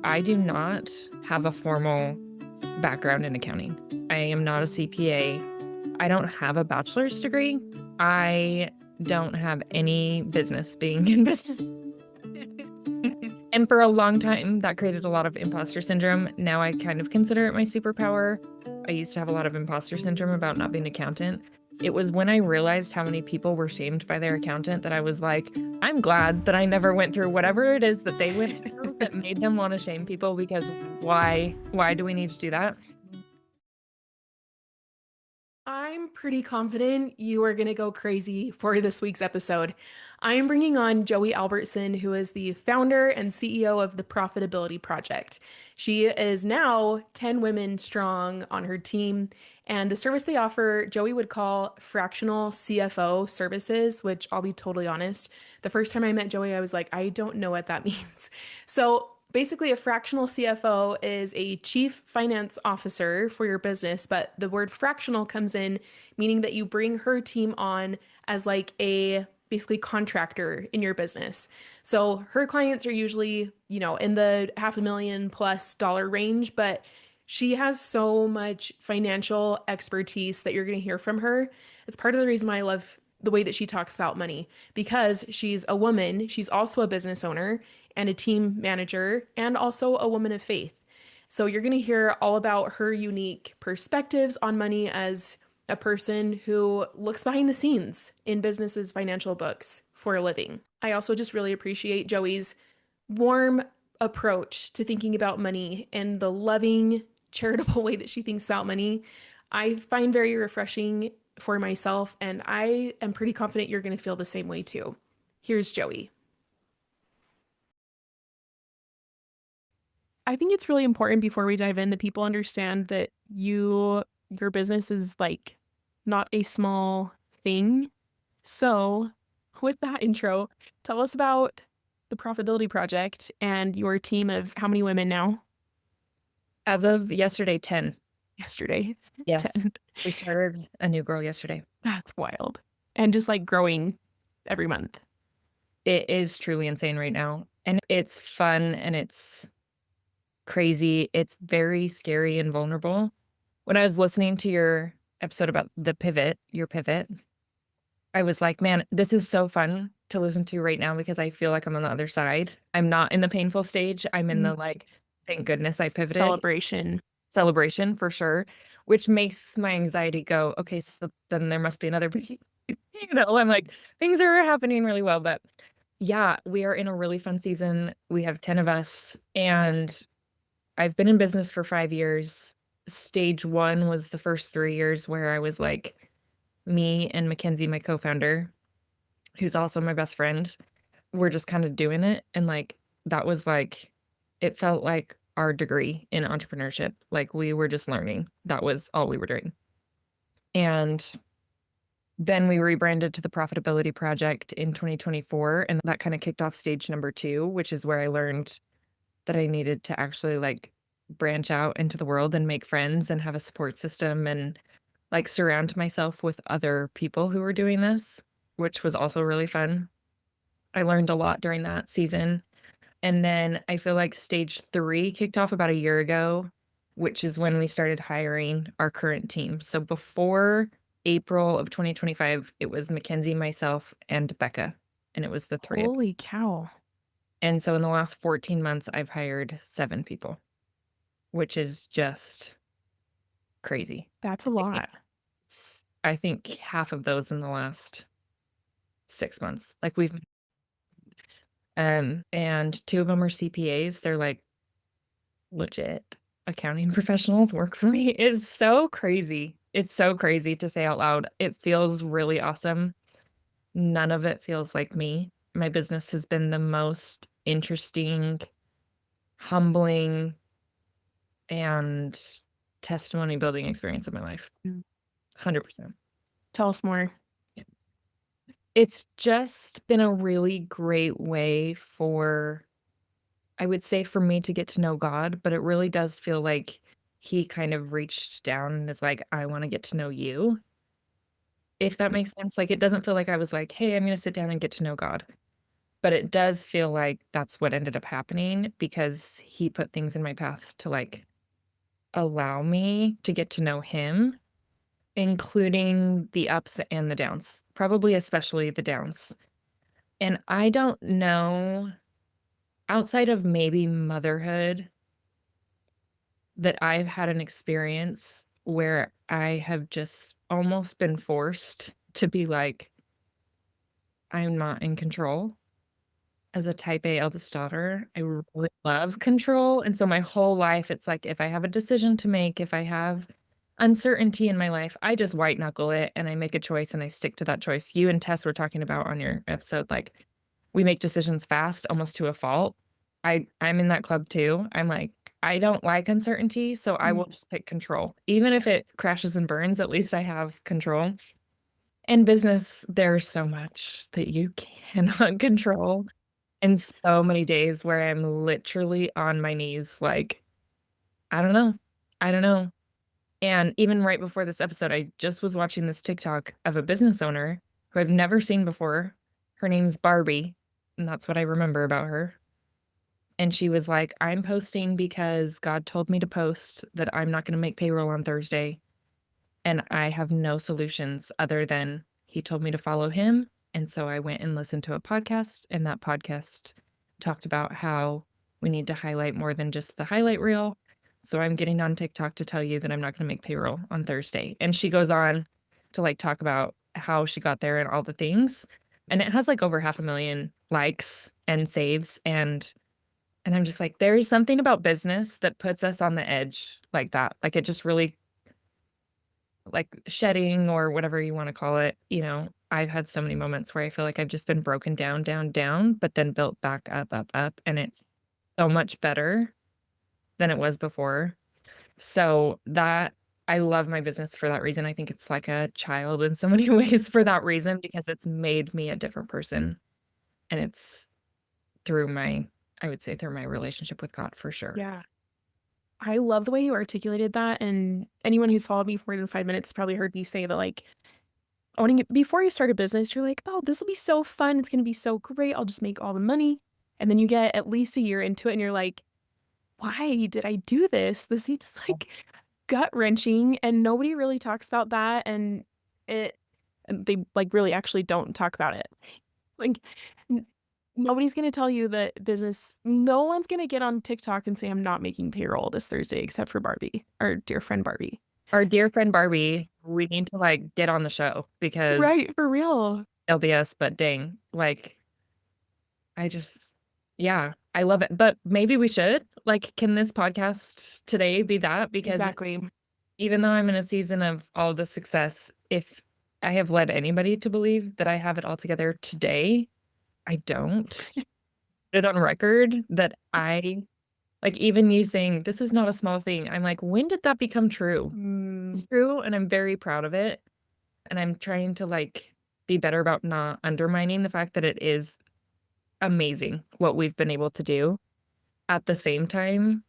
I do not have a formal background in accounting. I am not a CPA. I don't have a bachelor's degree. I don't have any business being in business. And for a long time, that created a lot of imposter syndrome. Now I kind of consider it my superpower. I used to have a lot of imposter syndrome about not being an accountant. It was when I realized how many people were shamed by their accountant that I was like, I'm glad that I never went through whatever it is that they went through that made them want to shame people, because why do we need to do that? I'm pretty confident you are going to go crazy for this week's episode. I am bringing on Joey Albertson, who is the founder and CEO of the Profitability Project. She is now 10 women strong on her team, and the service they offer, Joey would call fractional CFO services, which I'll be totally honest. The first time I met Joey, I was like, I don't know what that means. So basically, a fractional CFO is a chief finance officer for your business, but the word fractional comes in meaning that you bring her team on as like a basically contractor in your business. So her clients are usually, in the $500,000+ range, but she has so much financial expertise that you're going to hear from her. It's part of the reason why I love the way that she talks about money, because she's a woman, she's also a business owner and a team manager, and also a woman of faith. So you're going to hear all about her unique perspectives on money as a person who looks behind the scenes in businesses' financial books for a living. I also just really appreciate Joey's warm approach to thinking about money and the loving, charitable way that she thinks about money. I find very refreshing for myself, and I am pretty confident you're going to feel the same way too. Here's Joey. I think it's really important before we dive in that people understand that your business is like not a small thing. So, with that intro, tell us about the Profitability Project and your team of how many women now? As of yesterday, 10. Yesterday, Yes. 10. We started a new girl yesterday. That's wild. And just like growing every month. It is truly insane right now. And it's fun and it's crazy. It's very scary and vulnerable. When I was listening to your episode about your pivot, I was like, man, this is so fun to listen to right now because I feel like I'm on the other side. I'm not in the painful stage. I'm in the like, thank goodness I pivoted Celebration. celebration for sure, which makes my anxiety go, okay, so then there must be another, I'm like, things are happening really well. But yeah, we are in a really fun season. We have 10 of us, and I've been in business for 5 years. Stage one was the first 3 years where I was like, me and Mackenzie, my co-founder, who's also my best friend, we're just kind of doing it. And like, that was like, it felt like our degree in entrepreneurship. Like we were just learning. That was all we were doing. And then we rebranded to the Profitability Project in 2024. And that kind of kicked off stage number two, which is where I learned that I needed to actually like branch out into the world and make friends and have a support system and like surround myself with other people who were doing this, which was also really fun. I learned a lot during that season. And then I feel like stage three kicked off about a year ago, which is when we started hiring our current team. So before April of 2025, it was Mackenzie, myself, and Becca, and it was the three of us. Holy cow. And so in the last 14 months, I've hired 7 people, which is just crazy. That's a I think lot. I think half of those in the last 6 months. Like we've and 2 of them are CPAs. They're like legit accounting professionals work for me. It's so crazy. It's so crazy to say out loud. It feels really awesome. None of it feels like me. My business has been the most interesting, humbling, and testimony building experience of my life. 100%. Tell us more. It's just been a really great way for, I would say, for me to get to know God, but it really does feel like he kind of reached down and is like, I want to get to know you. If that makes sense. Like, it doesn't feel like I was like, hey, I'm going to sit down and get to know God. but it does feel like that's what ended up happening because he put things in my path to, like, allow me to get to know him, including the ups and the downs, probably especially the downs. And I don't know, outside of maybe motherhood, that I've had an experience where I have just almost been forced to be like, "I'm not in control." As a type A eldest daughter, I really love control, and so my whole life, it's like if I have a decision to make, if I have uncertainty in my life, I just white knuckle it and I make a choice and I stick to that choice. You and Tess were talking about on your episode, like, we make decisions fast, almost to a fault. I'm in that club too. I'm like, I don't like uncertainty, so I will just pick control. Even if it crashes and burns, at least I have control. In business, there's so much that you cannot control, and so many days where I'm literally on my knees, like, "I don't know. I don't know." And even right before this episode, I just was watching this TikTok of a business owner who I've never seen before. Her name's Barbie, and that's what I remember about her. And she was like, "I'm posting because God told me to post that I'm not gonna make payroll on Thursday, and I have no solutions other than he told me to follow him." And so I went and listened to a podcast, and that podcast talked about how we need to highlight more than just the highlight reel. So I'm getting on TikTok to tell you that I'm not going to make payroll on Thursday. And she goes on to like talk about how she got there and all the things. And it has like over 500,000 likes and saves. And I'm just like, there is something about business that puts us on the edge like that. Like it just really, like, shedding or whatever you wanna call it, I've had so many moments where I feel like I've just been broken down, down, down, but then built back up, up, up, and it's so much better than it was before. So that I love my business for that reason. I think it's like a child in so many ways for that reason because it's made me a different person, and it's through my I would say through my relationship with God for sure. Yeah. I love the way you articulated that. And anyone who's followed me for more than 5 minutes probably heard me say that, like, owning it before you start a business, you're like, oh, this will be so fun. It's going to be so great. I'll just make all the money. And then you get at least a year into it and you're like, why did I do this? This seems like gut wrenching. And nobody really talks about that. It, and they like really actually don't talk about it. Like, n nobody's gonna tell you that business no one's gonna get on TikTok and say, "I'm not making payroll this Thursday," except for Barbie, our dear friend Barbie. Our dear friend Barbie, we need to, like, get on the show because Right, for real. LDS, but dang, like, I just yeah, I love it, but maybe we should? Like, can this podcast today be that? Because Exactly. even though I'm in a season of all the success, if I have led anybody to believe that I have it all together today, I don't. Put it on record that I like, even you saying, "This is not a small thing," I'm like, "When did that become true?" Mm, It's true, and I'm very proud of it, and I'm trying to, like, be better about not undermining the fact that it is amazing what we've been able to do. At the same time,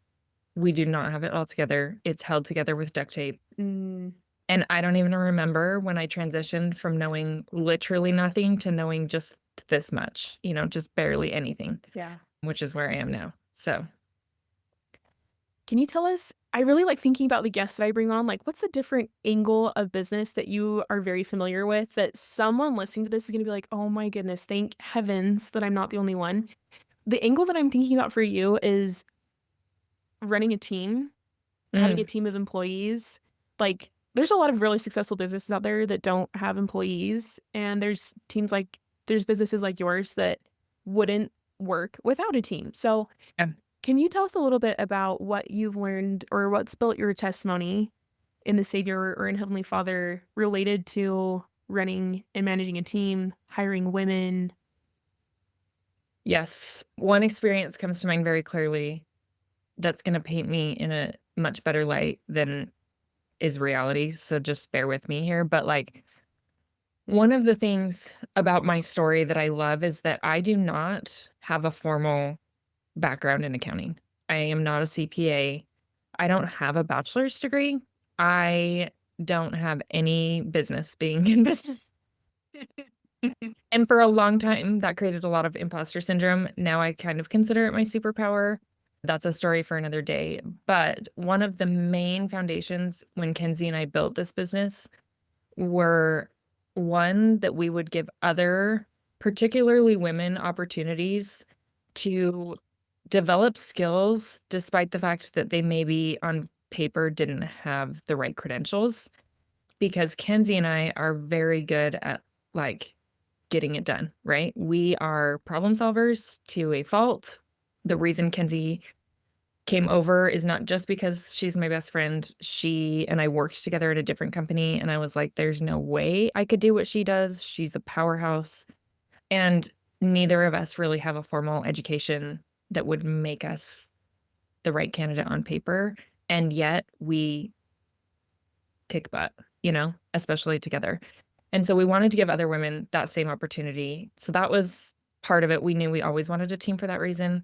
we do not have it all together. It's held together with duct tape. mm, And I don't even remember when I transitioned from knowing literally nothing to knowing just this much, just barely anything, yeah. which is where I am now. So, Can you tell us I really like thinking about the guests that I bring on, like, what's the different angle of business that you are very familiar with that someone listening to this is gonna be like, "Oh my goodness, thank heavens that I'm not the only one." The angle that I'm thinking about for you is running a team, having a mm, team of employees. Like, there's a lot of really successful businesses out there that don't have employees, and there's businesses like yours that wouldn't work without a team. So, yeah. can you tell us a little bit about what you've learned or what's built your testimony in the Savior or in Heavenly Father related to running and managing a team, hiring women? Yes. One experience comes to mind very clearly that's gonna paint me in a much better light than is reality, so just bear with me here, but, like, one of the things about my story that I love is that I do not have a formal background in accounting. I am not a CPA. I don't have a bachelor's degree. I don't have any business being in business. And for a long time, that created a lot of imposter syndrome. Now I kind of consider it my superpower. That's a story for another day. But one of the main foundations when Kenzie and I built this business were one, that we would give other, particularly women, opportunities to develop skills despite the fact that they maybe on paper didn't have the right credentials. Because Kenzie and I are very good at like getting it done, right? We are problem solvers to a fault. The reason Kenzie came over is not just because she's my best friend. She and I worked together at a different company, and I was like, there's no way I could do what she does. She's a powerhouse. And neither of us really have a formal education that would make us the right candidate on paper. And yet we kick butt, especially together. And so we wanted to give other women that same opportunity. So that was part of it. We knew we always wanted a team for that reason.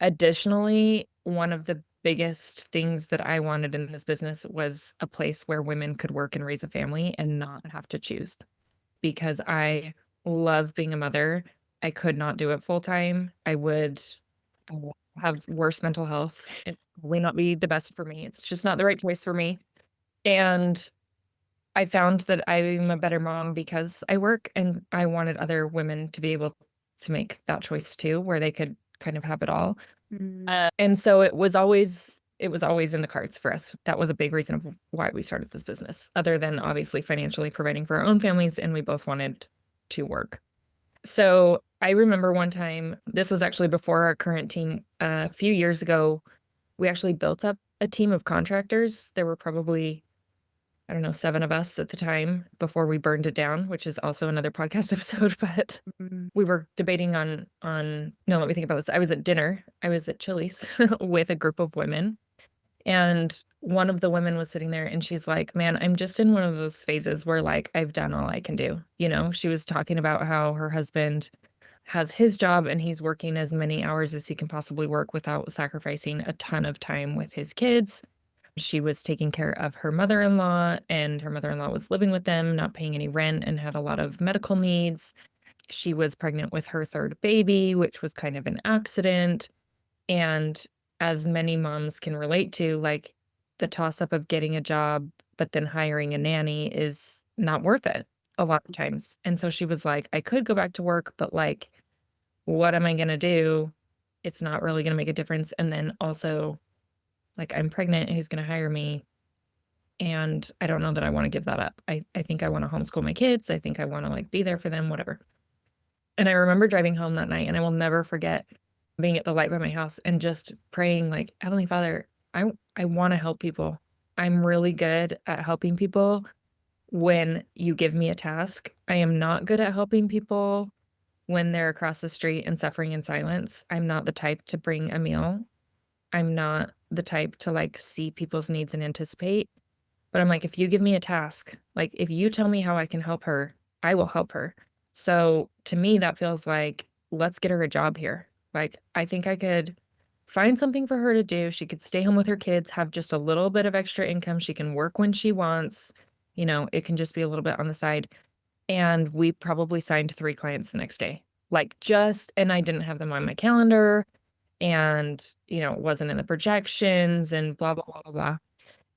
Additionally, one of the biggest things that I wanted in this business was a place where women could work and raise a family and not have to choose, because I love being a mother. I could not do it full time. I would have worse mental health. It may not be the best for me. It's just not the right choice for me. And I found that I'm a better mom because I work, and I wanted other women to be able to make that choice too, where they could kind of have it all. Mm. And so it was always in the cards for us. That was a big reason of why we started this business, other than obviously financially providing for our own families, and we both wanted to work. So I remember one time, this was actually before our current team, a few years ago, we actually built up a team of contractors. There were probably, I don't know, 7 of us at the time before we burned it down, which is also another podcast episode. But Mm. we were debating no, let me think about this. I was at dinner. I was at Chili's with a group of women, and one of the women was sitting there, and she's like, "Man, I'm just in one of those phases where like I've done all I can do." She was talking about how her husband has his job and he's working as many hours as he can possibly work without sacrificing a ton of time with his kids. She was taking care of her mother-in-law, and her mother-in-law was living with them, not paying any rent, and had a lot of medical needs. She was pregnant with her 3rd baby, which was kind of an accident. And as many moms can relate to, like, the toss-up of getting a job, but then hiring a nanny is not worth it a lot of times. And so she was like, "I could go back to work, but, like, what am I gonna do? It's not really gonna make a difference. And then also, like, I'm pregnant, who's gonna hire me? And I don't know that I wanna give that up. I think I wanna homeschool my kids. I think I wanna, like, be there for them, whatever." And I remember driving home that night, and I will never forget being at the light by my house and just praying like, "Heavenly Father, I wanna help people. I'm really good at helping people when you give me a task. I am not good at helping people when they're across the street and suffering in silence. I'm not the type to bring a meal. I'm not the type to, like, see people's needs and anticipate. But I'm like, if you give me a task, like, if you tell me how I can help her, I will help her." So to me, that feels like, let's get her a job here. Like, I think I could find something for her to do. She could stay home with her kids, have just a little bit of extra income. She can work when she wants. It can just be a little bit on the side. And we probably signed 3 clients the next day. And I didn't have them on my calendar, and, it wasn't in the projections and blah, blah, blah, blah, blah.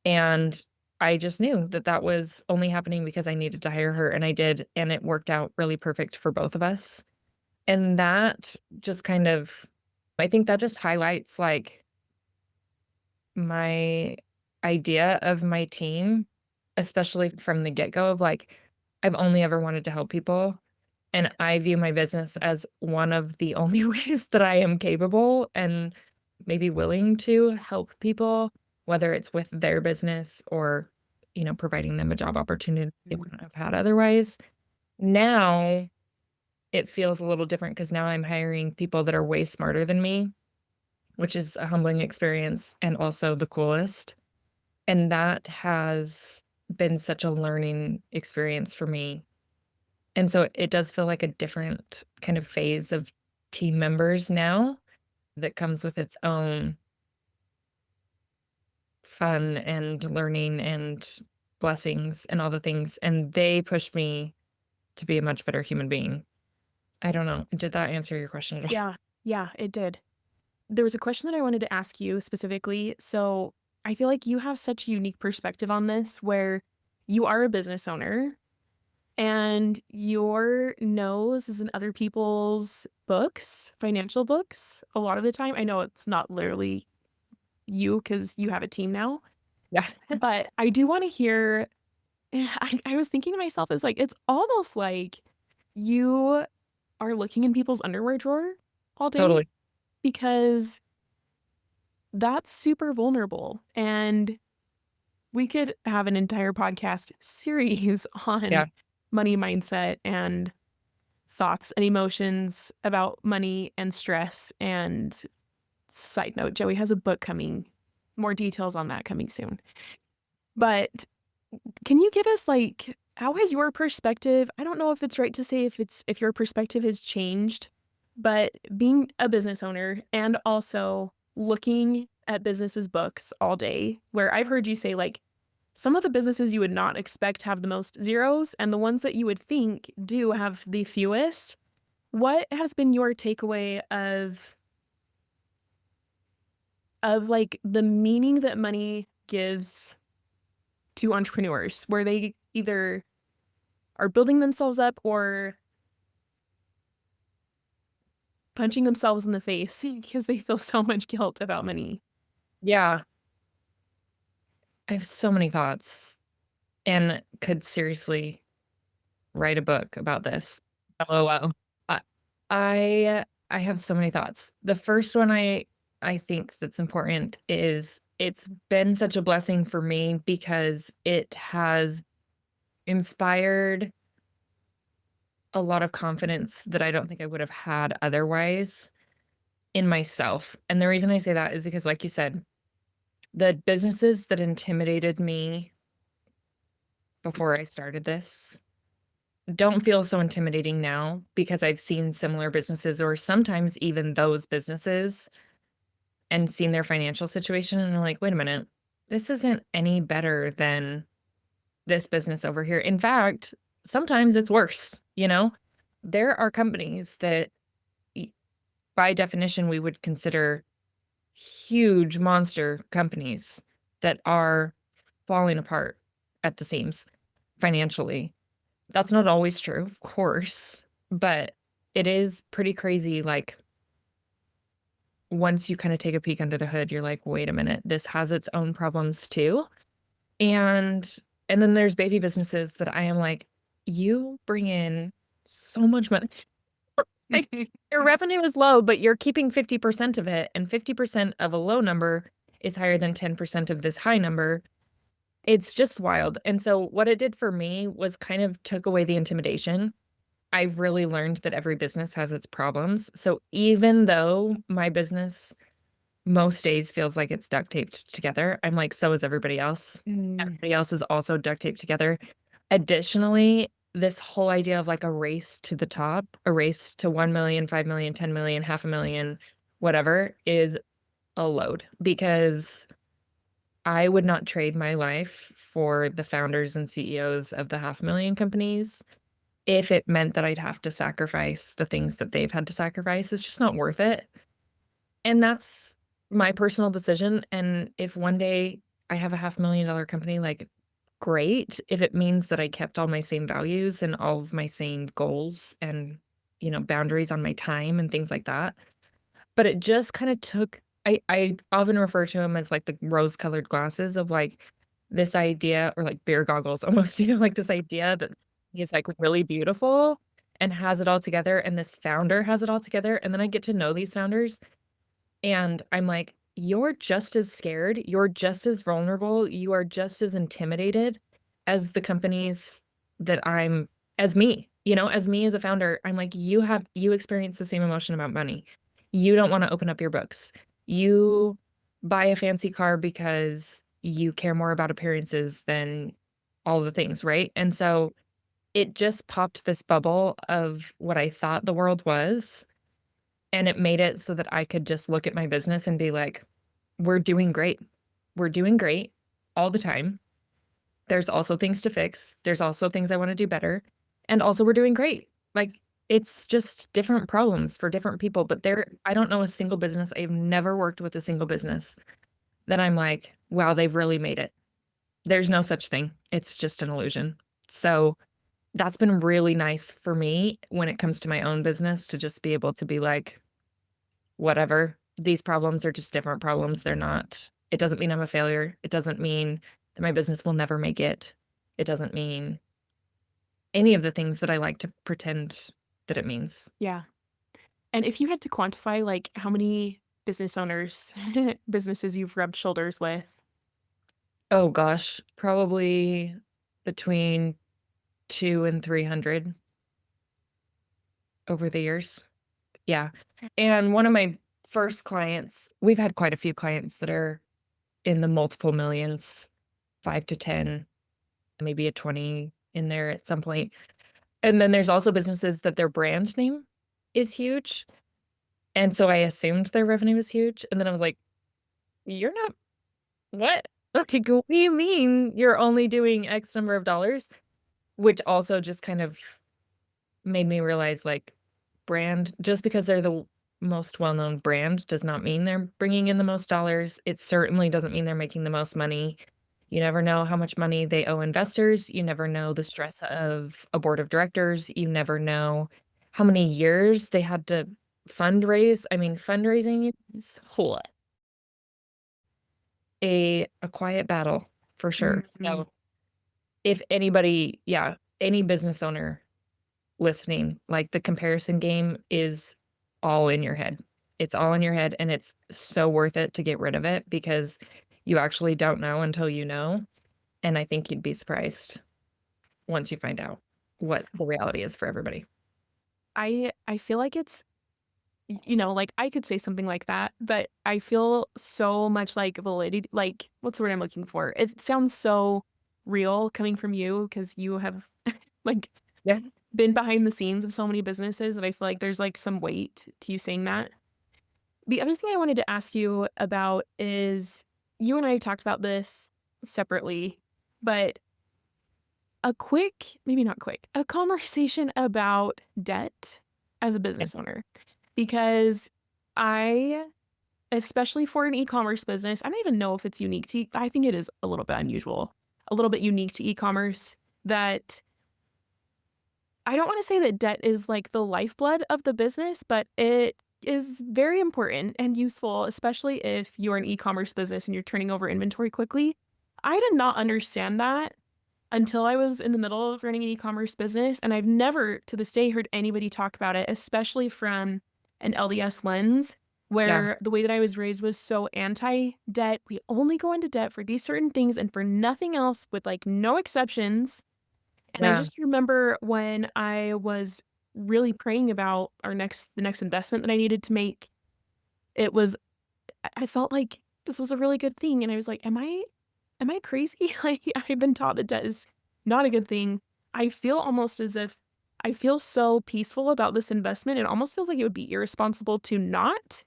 And I just knew that that was only happening because I needed to hire her, and I did, and it worked out really perfect for both of us. And that just kind of I think that just highlights, like, my idea of my team, especially from the get-go of, like, I've only ever wanted to help people, and I view my business as one of the only ways that I am capable and maybe willing to help people, whether it's with their business or, providing them a job opportunity they wouldn't have had otherwise. Now, it feels a little different because now I'm hiring people that are way smarter than me, which is a humbling experience and also the coolest. And that has been such a learning experience for me. And so it does feel like a different kind of phase of team members now that comes with its own fun and learning and blessings and all the things. And they push me to be a much better human being. I don't know. Did that answer your question at all? Yeah, yeah, it did. There was a question that I wanted to ask you specifically. So I feel like you have such a unique perspective on this where you are a business owner and your nose is in other people's books, financial books, a lot of the time. I know it's not literally you because you have a team now, Yeah. but I do want to hear. I was thinking to myself, is like, it's almost like you are looking in people's underwear drawer all day Totally. because that's super vulnerable. And we could have an entire podcast series on Yeah. money mindset and thoughts and emotions about money and stress. And side note, Joey has a book coming, more details on that coming soon. But can you give us like how has your perspective, I don't know if it's right to say if your perspective has changed, but being a business owner and also looking at businesses books all day, where I've heard you say like some of the businesses you would not expect have the most zeros and the ones that you would think do have the fewest. What has been your takeaway of like the meaning that money gives to entrepreneurs where they either are building themselves up or punching themselves in the face because they feel so much guilt about money? Yeah. I have so many thoughts and could seriously write a book about this. LOL. I I have so many thoughts. The first one I think that's important is it's been such a blessing for me because it has inspired a lot of confidence that I don't think I would have had otherwise in myself. And the reason I say that is because, like you said, the businesses that intimidated me before I started this don't feel so intimidating now because I've seen similar businesses or sometimes even those businesses and seen their financial situation. And I'm like, wait a minute, this isn't any better than this business over here. In fact, sometimes it's worse. There are companies that y- by definition we would consider huge monster companies that are falling apart at the seams financially. That's not always true, of course, but it is pretty crazy. Like, once you kind of take a peek under the hood, you're like, wait a minute, this has its own problems too. And and then there's baby businesses that I am like, you bring in so much money. Like, your revenue is low, but you're keeping 50% of it, and 50% of a low number is higher than 10% of this high number. It's just wild. And so what it did for me was kind of took away the intimidation. I've really learned that every business has its problems. So even though my business most days feels like it's duct taped together, I'm like, so is everybody else. Mm. Everybody else is also duct taped together. Additionally, this whole idea of like a race to the top, a race to 1 million, 5 million, 10 million, half a million, whatever, is a load because I would not trade my life for the founders and CEOs of the half million companies if it meant that I'd have to sacrifice the things that they've had to sacrifice. It's just not worth it. And that's my personal decision. And if one day I have a $500,000 company, like, great. If it means that I kept all my same values and all of my same goals and, boundaries on my time and things like that. But it just kind of took, I often refer to them as like the rose colored glasses of like this idea, or like beer goggles almost, like this idea that he's like really beautiful and has it all together. And this founder has it all together. And then I get to know these founders and I'm like, you're just as scared, you're just as vulnerable, you are just as intimidated as the companies that as me, as me as a founder. I'm like, you experience the same emotion about money. You don't want to open up your books. You buy a fancy car because you care more about appearances than all the things, right? And so it just popped this bubble of what I thought the world was, and it made it so that I could just look at my business and be like, we're doing great. We're doing great all the time. There's also things to fix. There's also things I want to do better. And also we're doing great. Like, it's just different problems for different people, but I don't know a single business. I've never worked with a single business that I'm like, wow, they've really made it. There's no such thing. It's just an illusion. So that's been really nice for me when it comes to my own business to just be able to be like, whatever. These problems are just different problems. They're not, it doesn't mean I'm a failure. It doesn't mean that my business will never make it. It doesn't mean any of the things that I like to pretend that it means. Yeah. And if you had to quantify like how many business owners, businesses you've rubbed shoulders with. Oh gosh, probably between 2 and 300 over the years. Yeah. And one of my first clients, we've had quite a few clients that are in the multiple millions, 5 to 10, maybe a 20 in there at some point. And then there's also businesses that their brand name is huge. And so I assumed their revenue was huge. And then I was like, you're not, what? Okay, what do you mean you're only doing X number of dollars? Which also just kind of made me realize, like, brand just because they're the most well-known brand does not mean they're bringing in the most dollars. It certainly doesn't mean they're making the most money. You never know how much money they owe investors. You never know the stress of a board of directors. You never know how many years they had to fundraise. I mean, fundraising is a quiet battle for sure. Mhm. So if anybody, yeah, any business owner listening, like, the comparison game is all in your head. It's all in your head, and it's so worth it to get rid of it because you actually don't know until you know, and I think you'd be surprised once you find out what the reality is for everybody. I feel like it's like I could say something like that, but I feel so much like validity, like what's the word I'm looking for? It sounds so real coming from you because you have like Yeah. been behind the scenes of so many businesses that I feel like there's like some weight to you saying that. The other thing I wanted to ask you about is you and I talked about this separately, but maybe not quick, a conversation about debt as a business owner. Because I, especially for an e-commerce business, I don't even know if it's unique to, I think it is a little bit unusual, a little bit unique to e-commerce that I don't want to say that debt is like the lifeblood of the business, but it is very important and useful, especially if you're an e-commerce business and you're turning over inventory quickly. I did not understand that until I was in the middle of running an e-commerce business, and I've never to this day heard anybody talk about it, especially from an LDS lens, Yeah. where the way that I was raised was so anti-debt. We only go into debt for these certain things and for nothing else with like no exceptions. And I Yeah. just remember when I was really praying about the next investment that I needed to make, it was I felt like this was a really good thing. And I was like, am I crazy? Like I've been taught that debt is not a good thing. I feel almost as if I feel so peaceful about this investment. It almost feels like it would be irresponsible to not.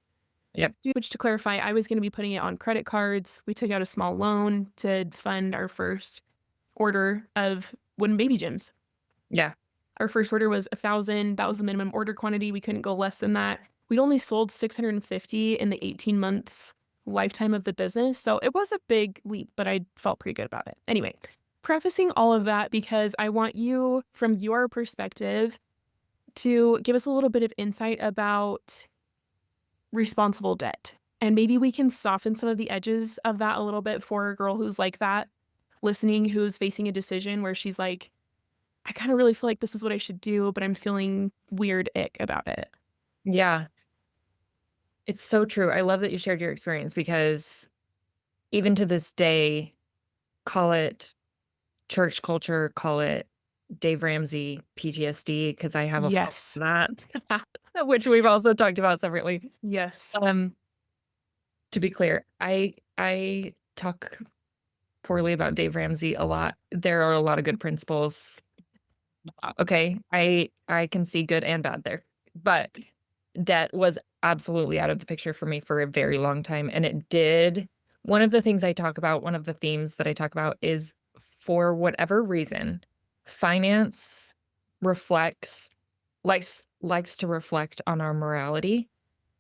Yep. Which to clarify, I was going to be putting it on credit cards. We took out a small loan to fund our first order of wooden baby gyms. Yeah. Our first order was 1,000. That was the minimum order quantity. We couldn't go less than that. We'd only sold 650 in the 18 months lifetime of the business. So it was a big leap, but I felt pretty good about it. Anyway, prefacing all of that because I want you, from your perspective, to give us a little bit of insight about responsible debt. And maybe we can soften some of the edges of that a little bit for a girl who's like that, listening, who's facing a decision where she's like, I kind of really feel like this is what I should do, but I'm feeling weird ick about it. Yeah. It's so true. I love that you shared your experience because even to this day, call it church culture, call it Dave Ramsey PTSD, because I have a fault Yes. in that, which we've also talked about separately. Yes. Um, to be clear, I talk poorly about Dave Ramsey a lot. There are a lot of good principles. Okay, I can see good and bad there, but debt was absolutely out of the picture for me for a very long time, and it did. One of the things I talk about, one of the themes that I talk about is, for whatever reason, finance reflects likes to reflect on our morality?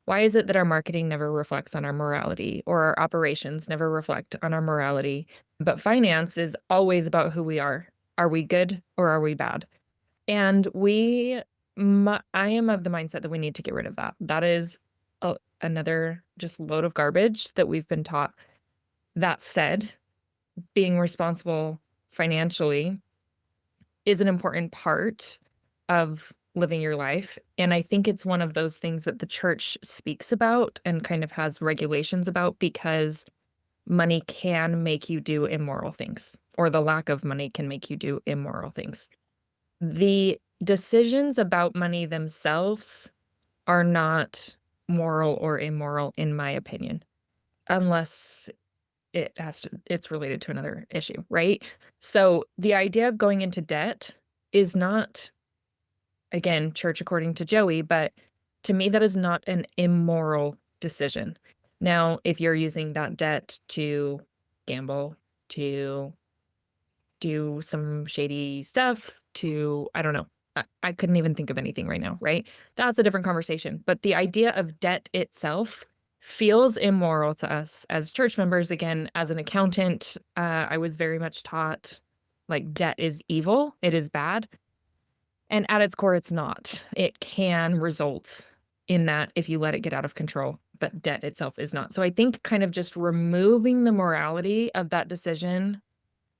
Why is it that our marketing never reflects on our morality or our operations never reflect on our morality, but finance is always about who we are? Are we good or are we bad? And I am of the mindset that we need to get rid of that. That is another just load of garbage that we've been taught. That said, being responsible financially is an important part of living your life. And I think it's one of those things that the church speaks about and kind of has regulations about because money can make you do immoral things, or the lack of money can make you do immoral things. The decisions about money themselves are not moral or immoral, in my opinion, unless it's related to another issue, right? So the idea of going into debt is not, again, church according to Joey, but to me, that is not an immoral decision. Now, if you're using that debt to gamble, to do some shady stuff, to, I don't know, I couldn't even think of anything right now, right? That's a different conversation. But the idea of debt itself feels immoral to us as church members. Again, as an accountant, I was very much taught like debt is evil, it is bad. And at its core, it's not. It can result in that if you let it get out of control, but debt itself is not. So I think kind of just removing the morality of that decision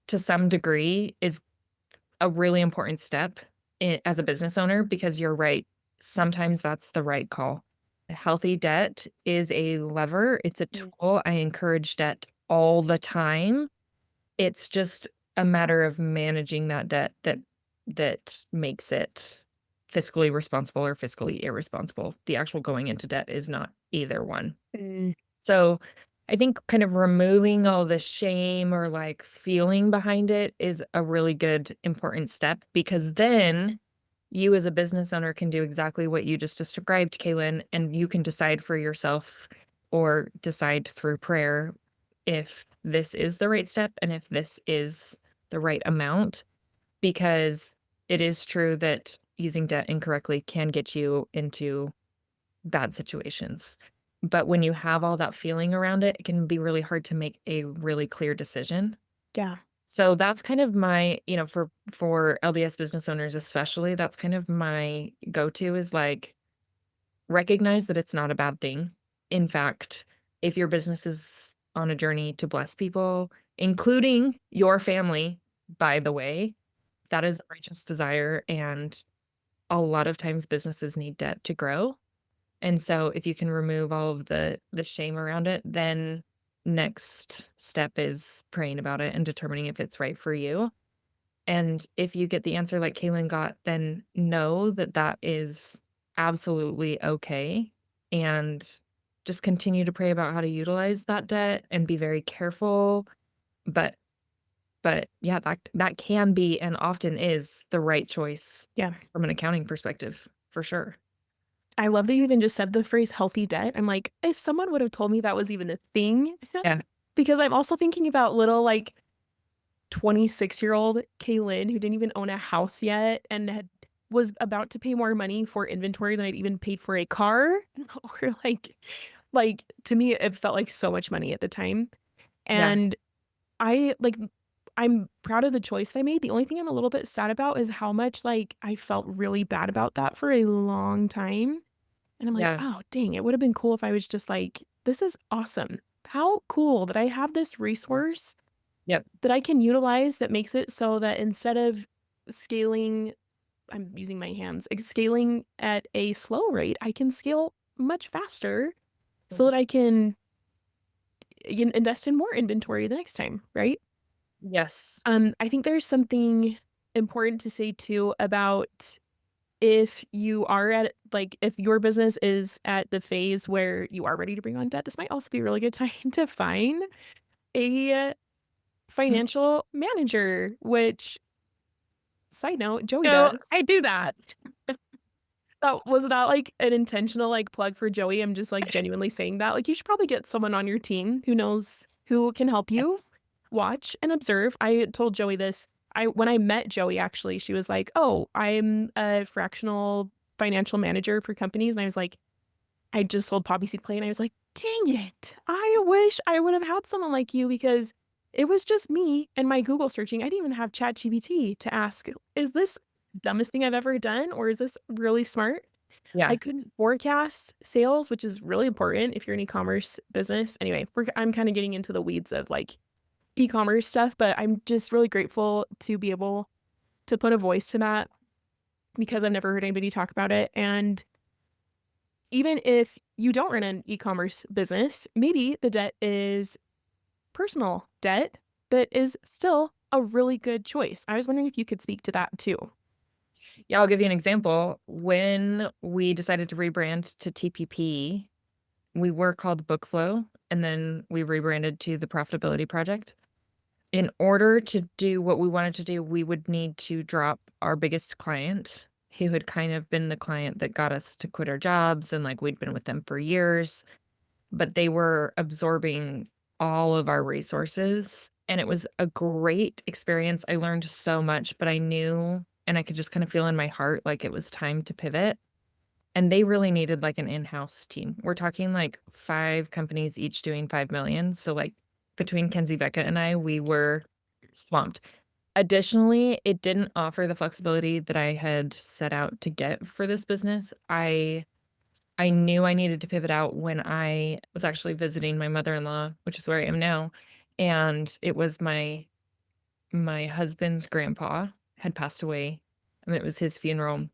to some degree is a really important step as a business owner, because you're right. Sometimes that's the right call. Healthy debt is a lever, it's a Mm. tool. I encourage debt all the time. It's just a matter of managing that debt that makes it fiscally responsible or fiscally irresponsible. The actual going into debt is not either one. Mm. So, I think kind of removing all the shame or, like, feeling behind it is a really good, important step, because then you as a business owner can do exactly what you just described, Kaylin, and you can decide for yourself or decide through prayer if this is the right step and if this is the right amount, because it is true that using debt incorrectly can get you into bad situations. But when you have all that feeling around it, it can be really hard to make a really clear decision. Yeah. So that's kind of my, for LDS business owners especially, that's kind of my go-to is like recognize that it's not a bad thing. In fact, if your business is on a journey to bless people, including your family, by the way, that is a righteous desire. And a lot of times businesses need debt to grow. And so if you can remove all of the shame around it, then next step is praying about it and determining if it's right for you. And if you get the answer like Kaylin got, then know that that is absolutely okay. And just continue to pray about how to utilize that debt and be very careful. But yeah, that can be and often is the right choice Yeah. from an accounting perspective, for sure. I love that you even just said the phrase healthy debt. I'm like, if someone would have told me that was even a thing, Yeah. because I'm also thinking about little like 26-year-old Kaylin who didn't even own a house yet and was about to pay more money for inventory than I'd even paid for a car. Or like to me it felt like so much money at the time. Yeah. And I like I'm proud of the choice I made. The only thing I'm a little bit sad about is how much like I felt really bad about that for a long time. And I'm like, Yeah. oh, dang, it would have been cool if I was just like, this is awesome. How cool that I have this resource Yep. that I can utilize that makes it so that instead of scaling, I'm using my hands, like scaling at a slow rate, I can scale much faster so Mhm. that I can invest in more inventory the next time, right? Yes. I think there's something important to say too about if you are at like if your business is at the phase where you are ready to bring on debt, this might also be a really good time to find a financial manager, which side note, Joey No, does. I do that. That was not like an intentional like plug for Joey. I'm just like genuinely saying that. Like you should probably get someone on your team who knows who can help Yeah. you watch and observe. I told Joey this. when I met Joey, actually, she was like, "Oh, I'm a fractional financial manager for companies." And I was like, I just sold poppy seed clay, and I was like, dang it. I wish I would have had someone like you because it was just me and my Google searching. I didn't even have ChatGPT to ask, is this dumbest thing I've ever done or is this really smart? Yeah. I couldn't forecast sales, which is really important if you're an e-commerce business. Anyway, I'm kind of getting into the weeds of like e-commerce stuff, but I'm just really grateful to be able to put a voice to that because I've never heard anybody talk about it. And even if you don't run an e-commerce business, maybe the debt is personal debt, but is still a really good choice. I was wondering if you could speak to that too. Yeah, I'll give you an example. When we decided to rebrand to TPP, we were called Bookflow, and then we rebranded to the Profitability Project. In order to do what we wanted to do, we would need to drop our biggest client, who had kind of been the client that got us to quit our jobs, and, like, we'd been with them for years, but they were absorbing all of our resources, and it was a great experience. I learned so much, but I knew and I could just kind of feel in my heart like it was time to pivot, and they really needed, like, an in-house team. We're talking, like, 5 companies each doing 5,000,000, so, like, between Kenzie, Becca, and I, we were swamped. Additionally, it didn't offer the flexibility that I had set out to get for this business. I knew I needed to pivot out when I was actually visiting my mother-in-law, which is where I am now, and it was my husband's grandpa had passed away, and it was his funeral,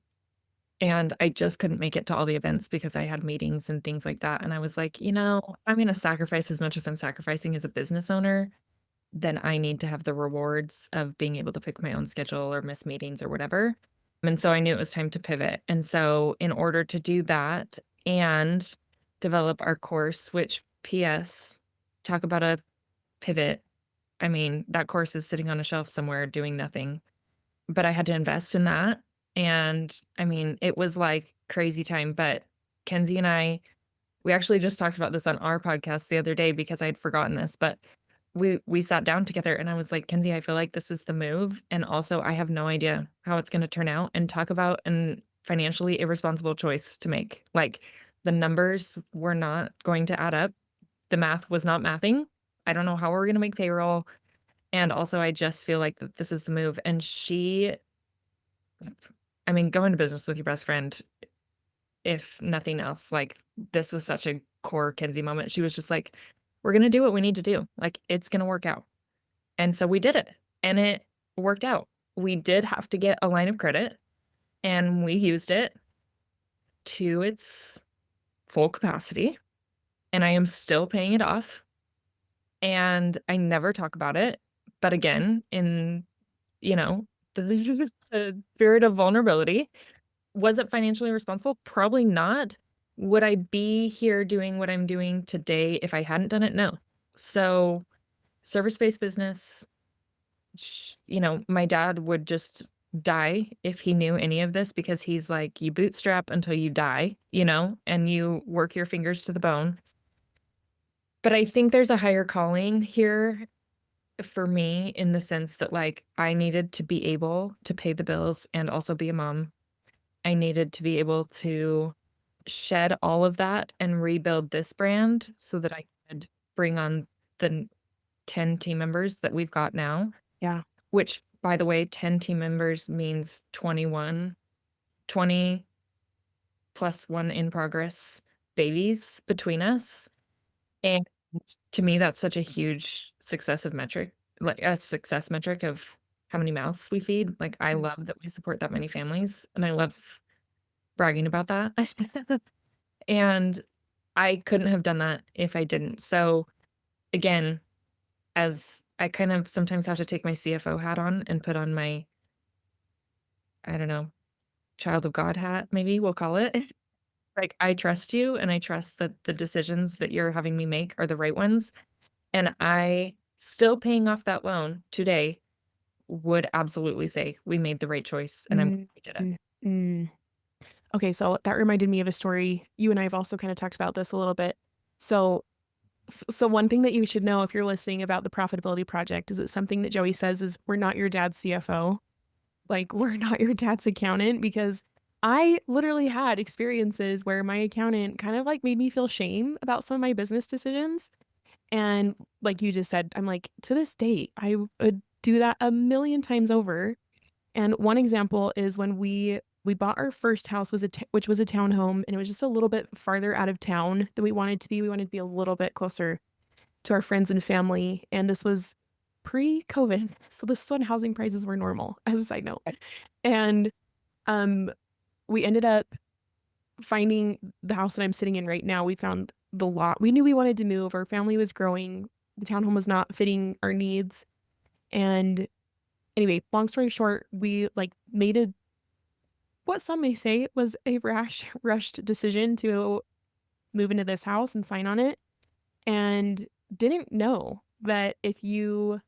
and I just couldn't make it to all the events because I had meetings and things like that, and I was like, "You know, I'm gonna sacrifice as much as I'm sacrificing as a business owner, then I need to have the rewards of being able to pick my own schedule or miss meetings or whatever." And so I knew it was time to pivot. And so in order to do that and develop our course, which PS, talk about a pivot. I mean, that course is sitting on a shelf somewhere doing nothing, but I had to invest in that. And I mean, it was like crazy time, but Kenzie and I, we actually just talked about this on our podcast the other day because I'd forgotten this, but we sat down together and I was like, "Kenzie, I feel like this is the move, and also I have no idea how it's gonna turn out," and talk about an financially irresponsible choice to make. Like, the numbers were not going to add up. The math was not mathing. I don't know how we're gonna make payroll, and also I just feel like that this is the move, and I mean, go into business with your best friend, if nothing else, like, this was such a core Kenzie moment. She was just like, "We're gonna do what we need to do. Like, it's gonna work out." And so we did it, and it worked out. We did have to get a line of credit, and we used it to its full capacity, and I am still paying it off, and I never talk about it, but again, in, you know, the spirit of vulnerability, was it financially responsible? Probably not. Would I be here doing what I'm doing today if I hadn't done it? No. So, service-based business, my dad would just die if he knew any of this because he's like, you bootstrap until you die, and you work your fingers to the bone. But I think there's a higher calling here for me in the sense that, like, I needed to be able to pay the bills and also be a mom. I needed to be able to shed all of that and rebuild this brand so that I could bring on the 10 team members that we've got now. Yeah. Which, by the way, 10 team members means 20 plus 1 in progress babies between us, and to me, that's such a huge successive metric, like, a success metric of how many mouths we feed. Like, I love that we support that many families, and I love bragging about that. And I couldn't have done that if I didn't. So, again, as I kind of sometimes have to take my CFO hat on and put on my, I don't know, child of God hat, maybe we'll call it. Like, I trust you, and I trust that the decisions that you're having me make are the right ones, and I, still paying off that loan today, would absolutely say we made the right choice, and I'm glad Mm, we did it. mm, mm. Okay, so that reminded me of a story. You and I have also kind of talked about this a little bit. So So one thing that you should know if you're listening about the Profitability Project is that something that Joey says is we're not your dad's CFO. Like, we're not your dad's accountant, because I literally had experiences where my accountant kind of like made me feel shame about some of my business decisions. And like you just said, I'm like, to this day, I would do that a million times over. And one example is when we bought our first house, which was a townhome, and it was just a little bit farther out of town than we wanted to be. We wanted to be a little bit closer to our friends and family, and this was pre-COVID, so this is when housing prices were normal, as a side note. And um, we ended up finding the house that I'm sitting in right now. We found the lot. We knew we wanted to move. Our family was growing. The townhome was not fitting our needs. And anyway, long story short, we like made a what some may say was a rushed decision to move into this house and sign on it, and didn't know that if you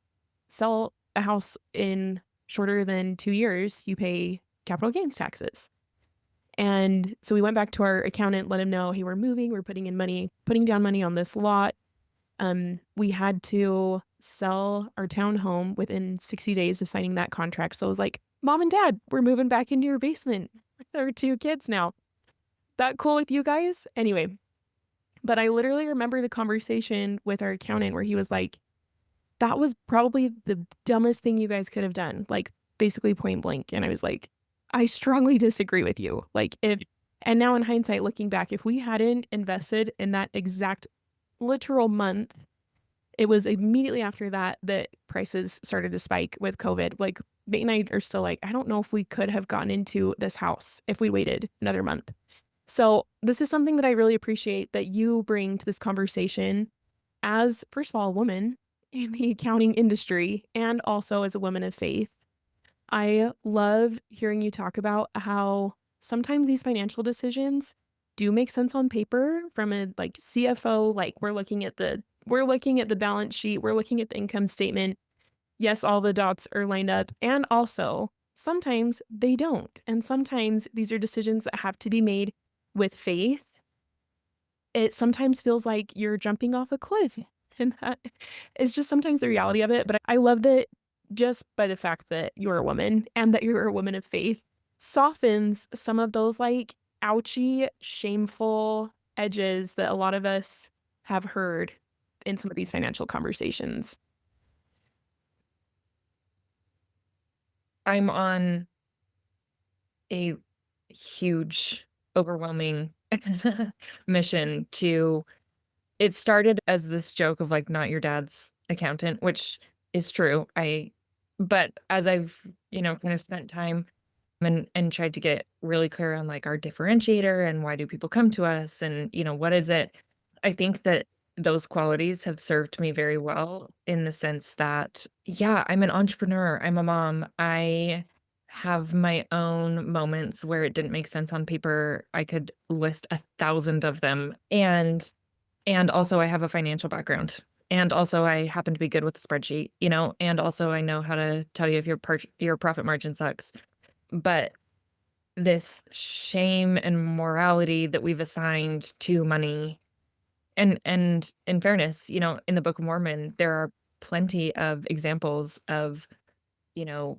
sell a house in shorter than 2 years, you pay capital gains taxes. And so we went back to our accountant, let him know, hey, we're moving, we're putting down money on this lot. We had to sell our townhome within 60 days of signing that contract. So it was like, Mom and Dad, we're moving back into your basement. There are 2 kids now. That cool with you guys? Anyway, but I literally remember the conversation with our accountant where he was like, that was probably the dumbest thing you guys could have done, like basically point blank. And I was like, I strongly disagree with you. Like, and now in hindsight, looking back, if we hadn't invested in that exact literal month, it was immediately after that that prices started to spike with COVID. Like, Nate and I are still like, I don't know if we could have gotten into this house if we waited another month. So this is something that I really appreciate that you bring to this conversation as, first of all, a woman in the accounting industry and also as a woman of faith. I love hearing you talk about how sometimes these financial decisions do make sense on paper from a like CFO, like we're looking at the balance sheet, we're looking at the income statement. Yes, all the dots are lined up, and also sometimes they don't. And sometimes these are decisions that have to be made with faith. It sometimes feels like you're jumping off a cliff, and that is just sometimes the reality of it. But I love that just by the fact that you're a woman and that you're a woman of faith softens some of those like ouchy, shameful edges that a lot of us have heard in some of these financial conversations. I'm on a huge, overwhelming mission to it started as this joke of like not your dad's accountant, which is true. But as I've, kind of spent time and tried to get really clear on like our differentiator and why do people come to us and, what is it? I think that those qualities have served me very well in the sense that, yeah, I'm an entrepreneur, I'm a mom, I have my own moments where it didn't make sense on paper. I could list 1,000 of them. And also I have a financial background. And also I happen to be good with the spreadsheet, and also I know how to tell you if your profit margin sucks. But this shame and morality that we've assigned to money and in fairness, in the Book of Mormon, there are plenty of examples of, you know,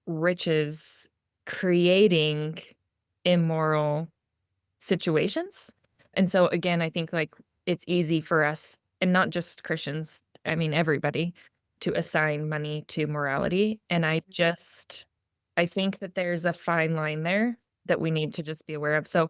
riches creating immoral situations. And so again, I think like it's easy for us, and not just Christians, I mean everybody, to assign money to morality. And I think that there's a fine line there that we need to just be aware of. So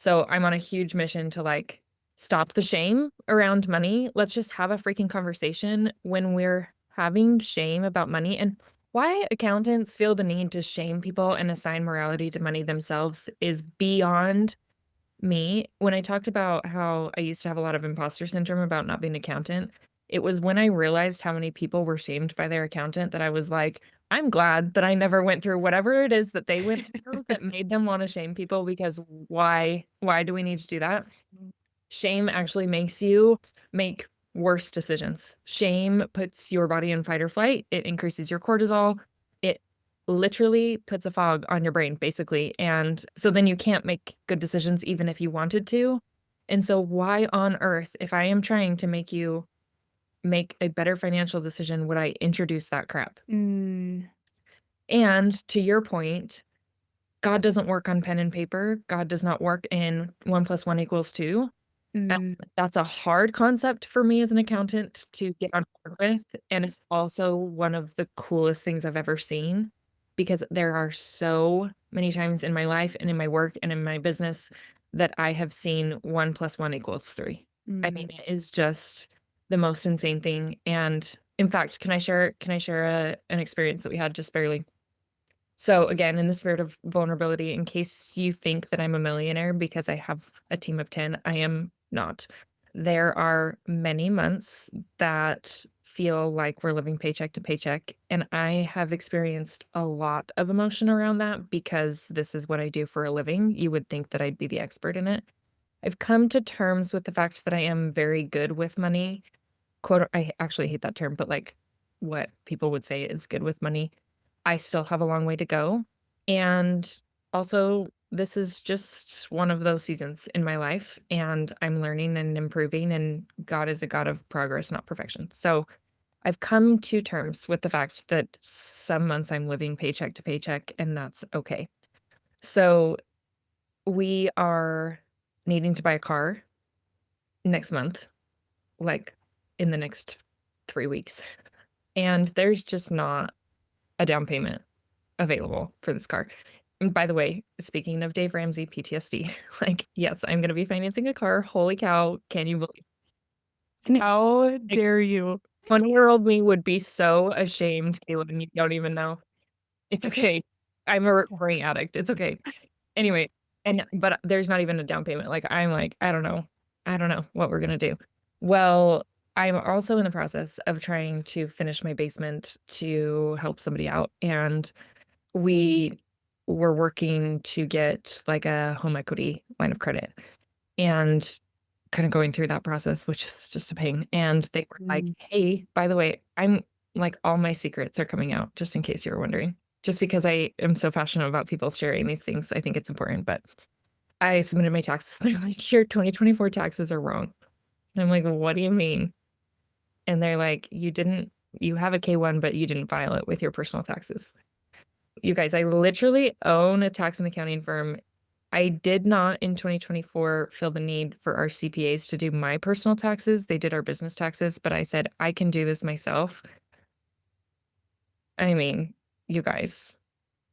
I'm on a huge mission to like stop the shame around money. Let's just have a freaking conversation when we're having shame about money. And why accountants feel the need to shame people and assign morality to money themselves is beyond me. When I talked about how I used to have a lot of imposter syndrome about not being an accountant, it was when I realized how many people were shamed by their accountant that I was like, I'm glad that I never went through whatever it is that they went through that made them want to shame people, because why do we need to do that? Shame actually makes you make worse decisions. Shame puts your body in fight or flight. It increases your cortisol. It literally puts a fog on your brain, basically. And so then you can't make good decisions even if you wanted to. And so why on earth, if I am trying to make you make a better financial decision, would I introduce that crap? Mm, And to your point, God doesn't work on pen and paper. God does not work in 1 plus 1 equals 2. Uh, mm, that's a hard concept for me as an accountant to get on board with, and it's also one of the coolest things I've ever seen, because there are so many times in my life and in my work and in my business that I have seen 1 plus 1 equals 3. I mean, mm. it is just the most insane thing, and in fact, can I share an experience that we had just barely? So again, in the spirit of vulnerability, in case you think that I'm a millionaire because I have a team of 10, I am not. There are many months that feel like we're living paycheck to paycheck. And I have experienced a lot of emotion around that because this is what I do for a living. You would think that I'd be the expert in it. I've come to terms with the fact that I am very good with money. Quote, I actually hate that term, but like what people would say is good with money. I still have a long way to go. And also, this is just one of those seasons in my life, and I'm learning and improving, and God is a God of progress, not perfection. So I've come to terms with the fact that some months I'm living paycheck to paycheck, and that's okay. So we are needing to buy a car next month, like in the next 3 weeks. And there's just not a down payment available for this car. And by the way, speaking of Dave Ramsey PTSD, like, yes, I'm gonna be financing a car. Holy cow, can you believe it? How Like, dare you? 20-year-old me would be so ashamed, Kaelyn, you don't even know. It's okay. I'm a recovering addict. It's okay. Anyway, but there's not even a down payment. Like, I'm like, I don't know. I don't know what we're gonna do. Well, I'm also in the process of trying to finish my basement to help somebody out, and we were working to get, like, a home equity line of credit and kinda going through that process, which is just a pain, and they were like, Mm. "Hey, by the way, I'm like, all my secrets are coming out, just in case you were wondering." Just because I am so passionate about people sharing these things, I think it's important, but I submitted my taxes. They're like, "Your 2024 taxes are wrong." And I'm like, "What do you mean?" And they're like, you have a K-1, but you didn't file it with your personal taxes." You guys, I literally own a tax and accounting firm. I did not in 2024 feel the need for our CPAs to do my personal taxes. They did our business taxes, but I said, I can do this myself. I mean, you guys,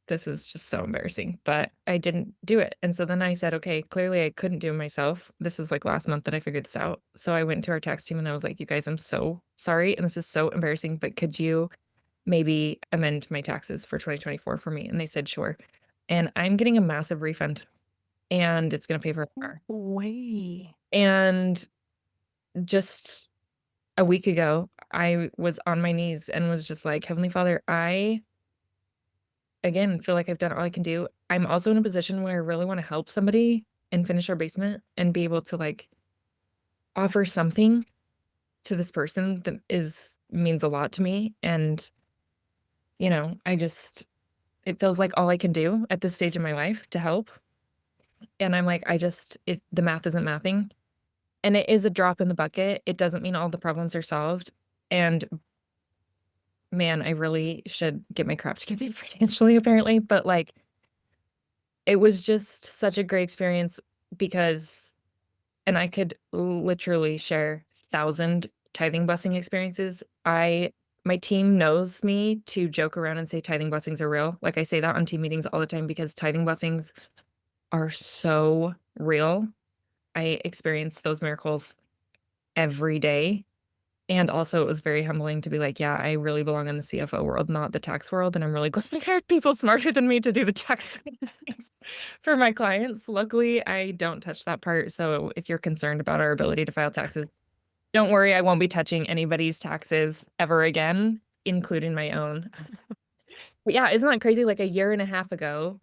this is just so embarrassing, but I didn't do it. And so then I said, okay, clearly I couldn't do it myself. This is like last month that I figured this out. So I went to our tax team and I was like, you guys, I'm so sorry. And this is so embarrassing, but could you maybe amend my taxes for 2024 for me? And they said, sure. And I'm getting a massive refund and it's going to pay for a No car. way. And just a week ago, I was on my knees and was just like, Heavenly Father, I again feel like I've done all I can do. I'm also in a position where I really want to help somebody and finish our basement and be able to like offer something to this person that is means a lot to me. And, I just it feels like all I can do at this stage in my life to help. And I'm like, the math isn't mathing. And it is a drop in the bucket. It doesn't mean all the problems are solved. And man, I really should get my crap together financially, apparently. But like, it was just such a great experience because, and I could literally share 1,000 tithing blessing experiences. My team knows me to joke around and say tithing blessings are real. Like I say that on team meetings all the time because tithing blessings are so real. I experience those miracles every day. And also, it was very humbling to be like, yeah, I really belong in the CFO world, not the tax world. And I'm really glad there are people smarter than me to do the tax things for my clients. Luckily, I don't touch that part. So if you're concerned about our ability to file taxes, don't worry, I won't be touching anybody's taxes ever again, including my own. But yeah, isn't that crazy? Like a year and a half ago,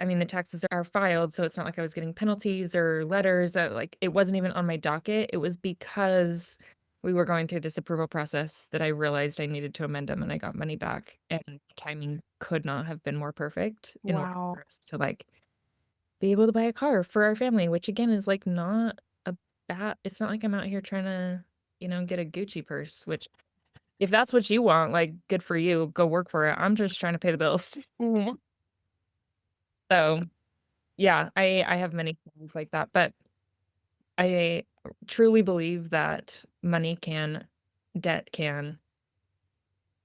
I mean, the taxes are filed, so it's not like I was getting penalties or letters, like, it wasn't even on my docket. It was because we were going through this approval process that I realized I needed to amend them, and I got money back, and timing could not have been more perfect in order Wow. for us to, like, be able to buy a car for our family, which again is like not a it's not like I'm out here trying to, get a Gucci purse, which if that's what you want, like good for you, go work for it. I'm just trying to pay the bills. Mhm. So yeah, I have many things like that, but I truly believe that money can, debt can,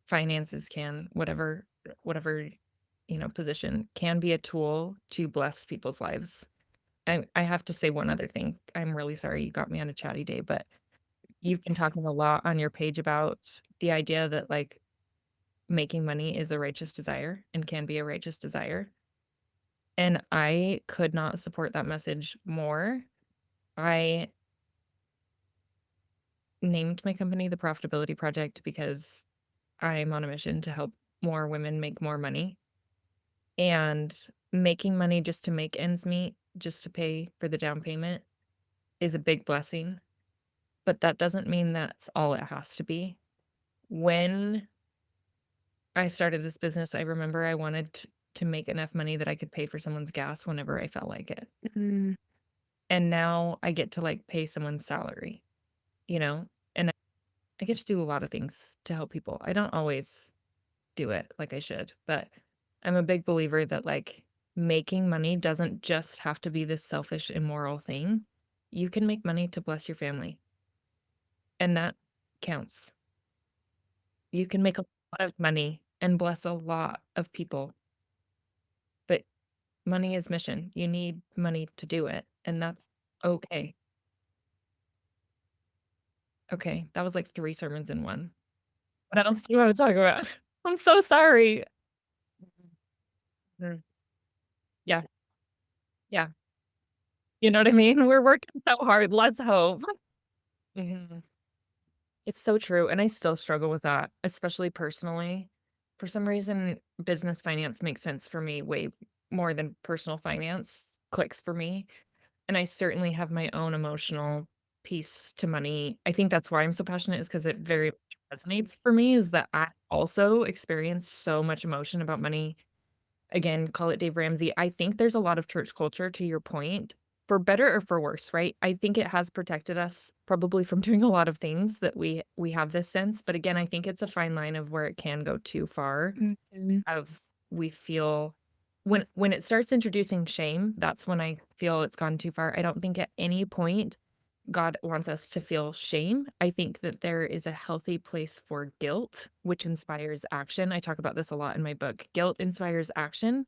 finances can, whatever, position can be a tool to bless people's lives. I have to say one other thing. I'm really sorry you got me on a chatty day, but you've been talking a lot on your page about the idea that like making money is a righteous desire and can be a righteous desire. And I could not support that message more. I named my company the Profitability Project because I'm on a mission to help more women make more money. And making money just to make ends meet, just to pay for the down payment is a big blessing. But that doesn't mean that's all it has to be. When I started this business, I remember I wanted to make enough money that I could pay for someone's gas whenever I felt like it. Mm, And now I get to like pay someone's salary, and I get to do a lot of things to help people. I don't always do it like I should, but I'm a big believer that like making money doesn't just have to be this selfish, immoral thing. You can make money to bless your family, and that counts. You can make a lot of money and bless a lot of people, but money is mission. You need money to do it, and that's okay. Okay, that was like 3 sermons in one, but I don't see what I'm talking about. I'm so sorry. Mhm. Yeah, yeah. You know what I mean? We're working so hard, let's hope. Mhm. It's so true, and I still struggle with that, especially personally. For some reason, business finance makes sense for me way more than personal finance clicks for me. And I certainly have my own emotional piece to money. I think that's why I'm so passionate is because it very much resonates for me is that I also experience so much emotion about money. Again, call it Dave Ramsey. I think there's a lot of church culture to your point, for better or for worse, right? I think it has protected us probably from doing a lot of things that we have this sense, but again, I think it's a fine line of where it can go too far mhm. of we feel when it starts introducing shame, that's when I feel it's gone too far. I don't think at any point God wants us to feel shame. I think that there is a healthy place for guilt, which inspires action. I talk about this a lot in my book. Guilt inspires action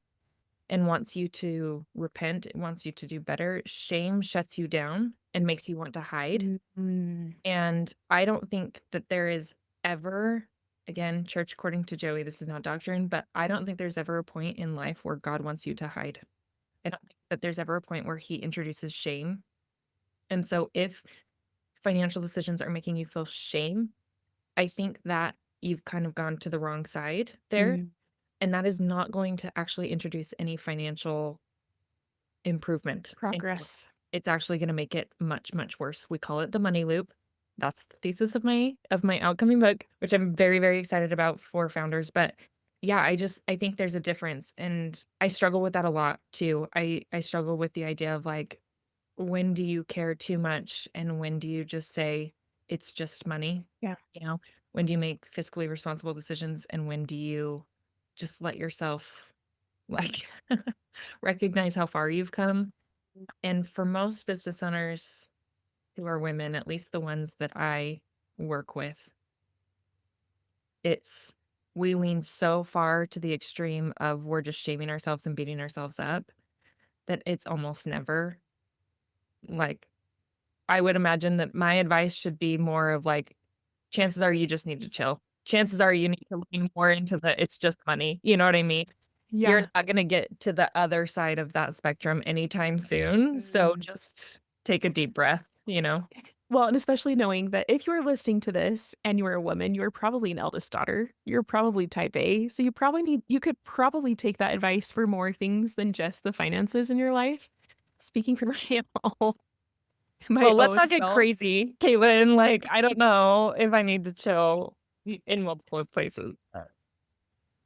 and wants you to repent, it wants you to do better. Shame shuts you down and makes you want to hide. Mm, And I don't think that there is ever, again, church according to Joey, this is not doctrine, but I don't think there's ever a point in life where God wants you to hide. I don't think that there's ever a point where he introduces shame. And so if financial decisions are making you feel shame, I think that you've kind of gone to the wrong side there. mm. And that is not going to actually introduce any financial improvement in your life. Progress. It's actually gonna make it much, much worse. We call it the money loop. That's the thesis of my outcoming book, which I'm very, very excited about for founders. But yeah, I think there's a difference, and I struggle with that a lot too. I struggle with the idea of like, when do you care too much, and when do you just say it's just money? Yeah. You know, when do you make fiscally responsible decisions, and when do you just let yourself like recognize how far you've come? And for most business owners who are women, at least the ones that I work with, it's we lean so far to the extreme of we're just shaming ourselves and beating ourselves up that it's almost never like I would imagine that my advice should be more of like, chances are you just need to chill. Chances are you need to lean more into the it's just money. You know what I mean? You're Yeah. not gonna get to the other side of that spectrum anytime soon. So Mm. just take a deep breath, you know? Well, and especially knowing that if you are listening to this and you are a woman, you are probably an eldest daughter. You're probably type A. So you could probably take that advice for more things than just the finances in your life. Speaking for my Well, let's own not get self. crazy, Caitlin. Like, I don't know if I need to chill in multiple places.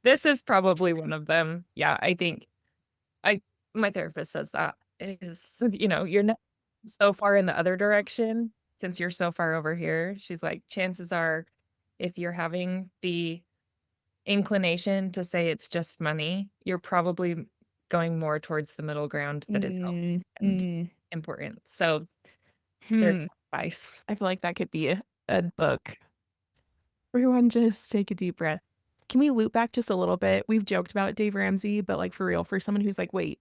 This is probably one of them. Yeah, I think I my therapist says that. is, you're not so far in the other direction since you're so far over here. She's like, chances are, if you're having the inclination to say it's just money, you're probably going more towards the middle ground that is healthy Mm, and mm, important. So there's hmm. advice. I feel like that could be a book. Everyone just take a deep breath. Can we loop back just a little bit? We've joked about Dave Ramsey, but like for real, for someone who's like, wait,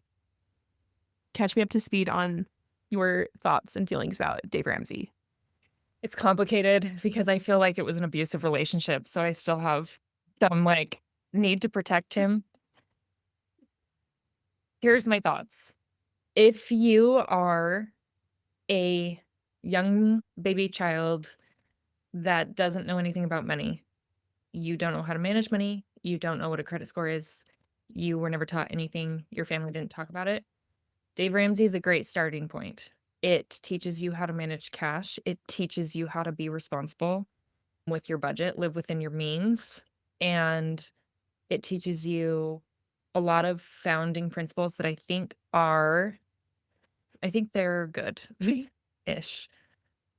catch me up to speed on your thoughts and feelings about Dave Ramsey. It's complicated because I feel like it was an abusive relationship, so I still have some, like, need to protect him. Here's my thoughts. If you are a young baby child that doesn't know anything about money, you don't know how to manage money, you don't know what a credit score is, you were never taught anything, your family didn't talk about it, Dave Ramsey is a great starting point. It teaches you how to manage cash, it teaches you how to be responsible with your budget, live within your means, and it teaches you a lot of founding principles that I think they're good ish.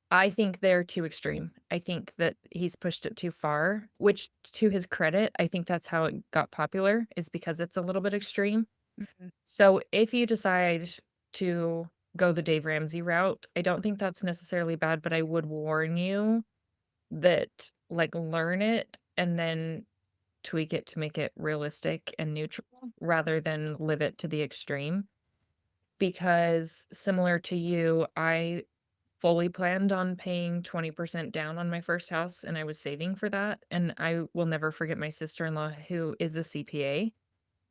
I think they're too extreme. I think that he's pushed it too far, which to his credit, I think that's how it got popular is because it's a little bit extreme. Mhm. So if you decide to go the Dave Ramsey route, I don't think that's necessarily bad, but I would warn you that, like, learn it and then tweak it to make it realistic and neutral rather than live it to the extreme. Because similar to you, I fully planned on paying 20% down on my first house and I was saving for that. And I will never forget my sister-in-law, who is a CPA,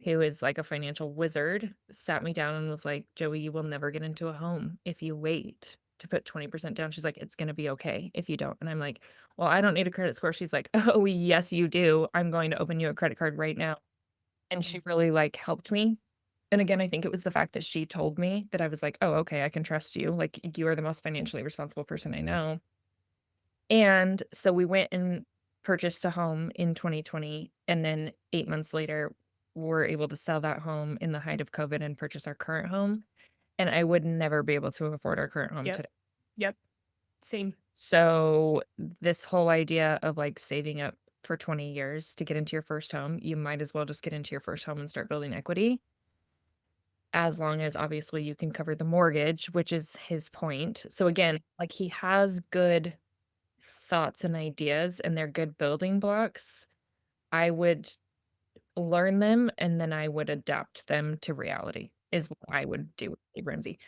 who is like a financial wizard, sat me down and was like, "Joey, you will never get into a home if you wait to put 20% down." She's like, "It's gonna be okay if you don't." And I'm like, "Well, I don't need a credit score." She's like, "Oh, yes, you do. I'm going to open you a credit card right now." And she really like helped me. And again, I think it was the fact that she told me that I was like, "Oh, okay, I can trust you. Like you are the most financially responsible person I know." And so we went and purchased a home in 2020, and then 8 months later, we're able to sell that home in the height of COVID and purchase our current home, and I would never be able to afford our current home Yep. today. Yep. Same. So, this whole idea of, like, saving up for 20 years to get into your first home, you might as well just get into your first home and start building equity, as long as obviously you can cover the mortgage, which is his point. So again, like, he has good thoughts and ideas, and they're good building blocks. I would learn them, and then I would adapt them to reality, is what I would do with Dave Ramsey.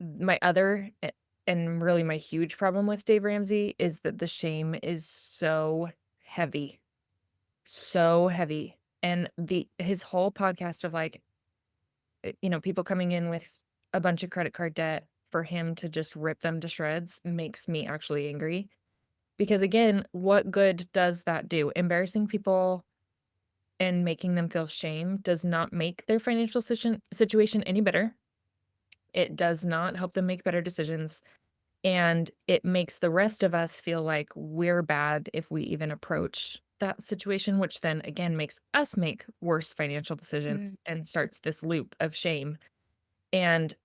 My other and really my huge problem with Dave Ramsey is that the shame is so heavy, and his whole podcast of, like, people coming in with a bunch of credit card debt for him to just rip them to shreds makes me actually angry. Because again, what good does that do? Embarrassing people and making them feel shame does not make their financial situation any better. It does not help them make better decisions. And it makes the rest of us feel like we're bad if we even approach that situation, which then again makes us make worse financial Mm, decisions and starts this loop of shame. And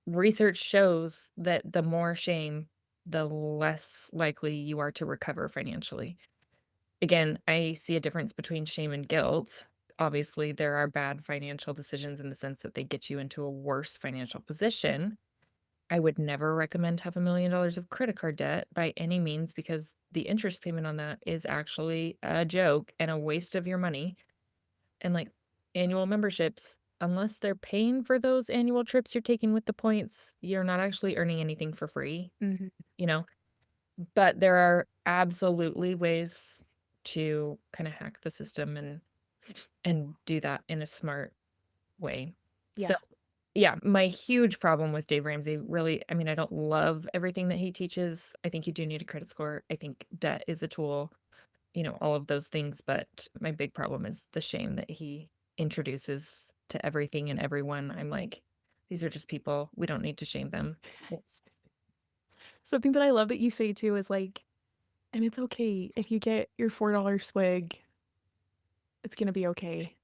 research shows that the more shame, the less likely you are to recover financially. Again, I see a difference between shame and guilt. Obviously, there are bad financial decisions in the sense that they get you into a worse financial position. I would never recommend have $1,000,000 of credit card debt by any means because the interest payment on that is actually a joke and a waste of your money. And like annual memberships, unless they're paying for those annual trips you're taking with the points, you're not actually earning anything for free, mhm. you know? But there are absolutely ways to kind of hack the system and do that in a smart way. So, Yeah. yeah, my huge problem with Dave Ramsey really, I mean, I don't love everything that he teaches. I think you do need a credit score. I think debt is a tool, all of those things, but my big problem is the shame that he introduces to everything and everyone. I'm like, these are just people. We don't need to shame them. Yes. Something that I love that you say too is like, and it's okay if you get your $4 swig, it's gonna be okay.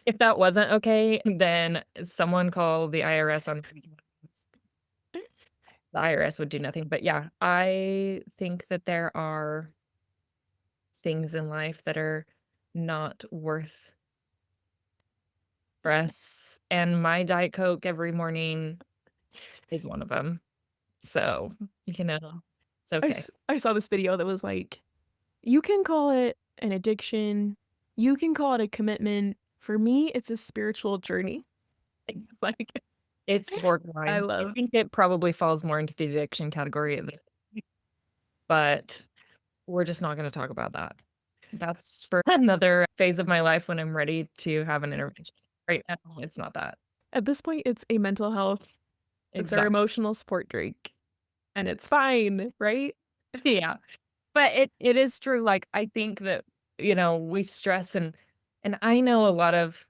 If that wasn't okay, then someone call the IRS on the IRS would do nothing, but yeah, I think that there are things in life that are not worth stress, and my Diet Coke every morning is one of them. So, you know, it's okay. I saw this video that was like, you can call it an addiction, you can call it a commitment. For me, it's a spiritual journey. Like, It's I borderline. I love. think it probably falls more into the addiction category of it, but we're just not gonna talk about that. That's for another phase of my life when I'm ready to have an intervention. Right now, it's not that. At this point, it's a mental health, it's our Exactly. emotional support drink, and it's fine, right? Yeah. But it is true, like, I think that, we stress and I know a lot of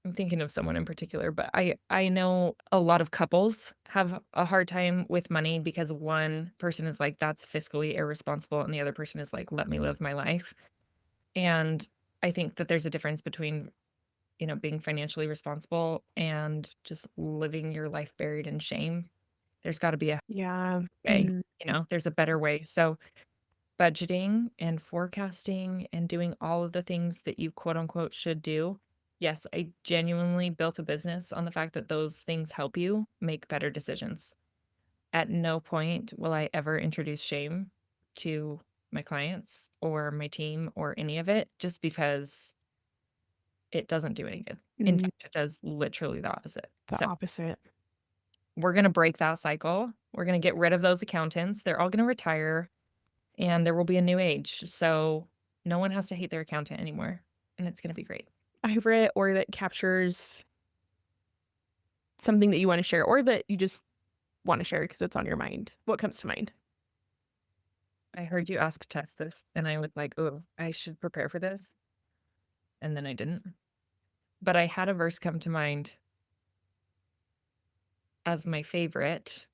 I'm thinking of someone in particular, but I know a lot of couples have a hard time with money because one person is like, "That's fiscally irresponsible," and the other person is like, "Let me live my life." And I think that there's a difference between, being financially responsible and just living your life buried in shame. There's gotta be a Yeah. way, there's a better way. So budgeting and forecasting and doing all of the things that you quote unquote should do. Yes, I genuinely built a business on the fact that those things help you make better decisions. At no point will I ever introduce shame to my clients or my team or any of it just because it doesn't do any good. In Mm, fact, it does literally the opposite. the So opposite. we're going to break that cycle. We're going to get rid of those accountants. They're all going to retire and there will be a new age. So no one has to hate their accountant anymore, and it's gonna be great. I've read or that captures something that you want to share or that you just want to share because it's on your mind. What comes to mind? I heard you ask Tess this, and I was like, "Oh, I should prepare for this," and then I didn't. But I had a verse come to mind as my favorite,